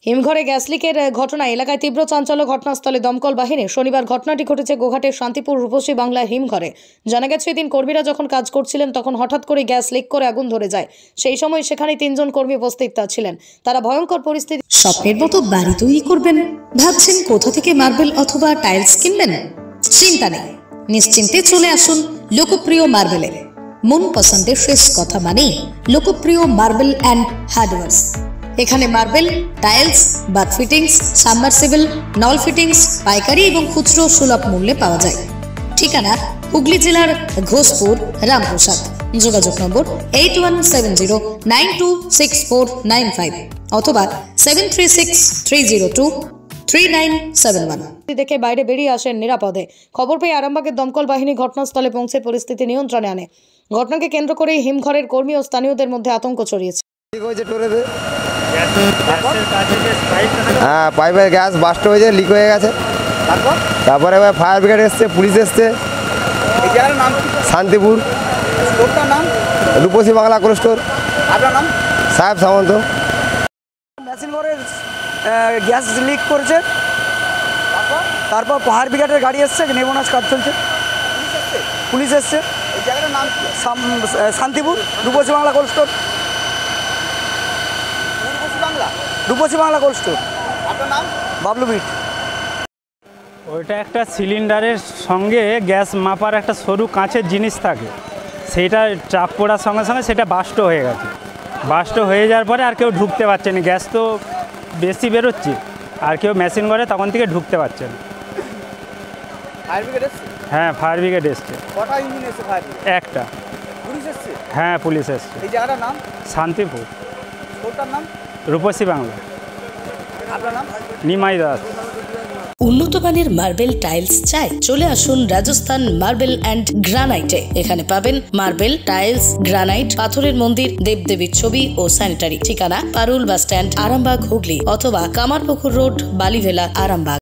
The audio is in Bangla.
হিমঘরে গ্যাস লিকের ঘটনায় এলাকায় তীব্র চাঞ্চল্য। ঘটনাস্থলে দমকল বাহিনী। শনিবার ঘটনাটি ঘটেছে গোঘাটের শান্তিপুর রূপসী বাংলার হিমঘরে। জানা গেছে, এদিন কর্মীরা যখন কাজ করছিলেন তখন হঠাৎ করে গ্যাস লিক করে আগুন ধরে যায়। সেই সময় সেখানে 3 জন কর্মী উপস্থিত ছিলেন। তারা ভয়ঙ্কর পরিস্থিতি। স্বপ্নের মতো বাড়ি তৈরি করবেন? ভাবছেন কোথা থেকে মার্বেল অথবা টাইলস কিনবেন? চিন্তা নেই, নিশ্চিন্তে চলে আসুন লোকপ্রিয় মার্বেলে। মন পছন্দের শেষ কথা মানেই লোকপ্রিয় মার্বেল অ্যান্ড হার্ডওয়্যার্স। এখানে marble, tiles, bath fittings, submersible, নল ফিটিংস পাইকারি এবং খুচরো সুলভ মূল্যে পাওয়া যায়। ঠিকানা হুগলি জেলার ঘোষপুর, রামপ্রসাদ। যোগাযোগ নম্বর 8170926495 অথবা 7363023971। দেখে বাইরে বেরিয়ে আসেন নিরাপদে। খবর পেয়ে আরামবাগের দমকল বাহিনী ঘটনাস্থলে পৌঁছে পরিস্থিতি নিয়ন্ত্রণে আনে। ঘটনাকে কেন্দ্র করে হিমঘরের কর্মী ও স্থানীয়দের মধ্যে আতঙ্ক ছড়িয়েছে। হ্যাঁ, পাইপের গ্যাস বাস্ট হয়েছে, লিক হয়ে গেছে। তারপরে এবার ফায়ার ব্রিগেড এসছে, পুলিশ এসছে। শান্তিপুর। রূপসী বাংলা কোল্ড স্টোর। আপনার নাম? সাহেব সামন্ত। মেশিন ঘরে গ্যাস লিক করছে, তারপর ফায়ার ব্রিগেডের গাড়ি এসছে, নেবনাজ কাজ চলছে, পুলিশ এসছে। এই জায়গাটার নাম শান্তিপুর রূপসী বাংলা কোল্ড স্টোর। রূপসী বাংলা কোল্ড স্টোর। আপনার নাম? বাবলু বিট। ওইটা একটা সিলিন্ডারের সঙ্গে গ্যাস মাপার একটা সরু কাঁচের জিনিস থাকে, সেইটা চাপ পড়ার সঙ্গে সঙ্গে সেটা বাস্ট হয়ে গেছে। বাস্ট হয়ে যাওয়ার পরে আর কেউ ঢুকতে পারছে না, গ্যাস তো বেশি বেরোচ্ছে, আর কেউ মেশিন ঘরে তখন থেকে ঢুকতে পারছে না। ফায়ার ব্রিগেড এসছে? হ্যাঁ, ফায়ার ব্রিগেড এসছে। কটা ইঞ্জিন এসছে ফায়ার ব্রিগেড? একটা। পুলিশ এসছে? হ্যাঁ, পুলিশ এসছে। এই জায়গাটার নাম? শান্তিপুর। স্টোরটার নাম? রূপসী বাংলা। আপনার নাম? নিমাই দাস। উন্নত মানের মার্বেল টাইলস চাই? চলে আসুন রাজস্থান মার্বেল অ্যান্ড গ্রানাইটে। এখানে পাবেন মার্বেল, টাইলস, গ্রানাইট, পাথরের মন্দির, দেবদেবীর ছবি ও স্যানিটারি। ঠিকানা পারুল বাস স্ট্যান্ড, আরামবাগ, হুগলি অথবা কামারপুকুর রোড, বালিভেলা, আরামবাগ।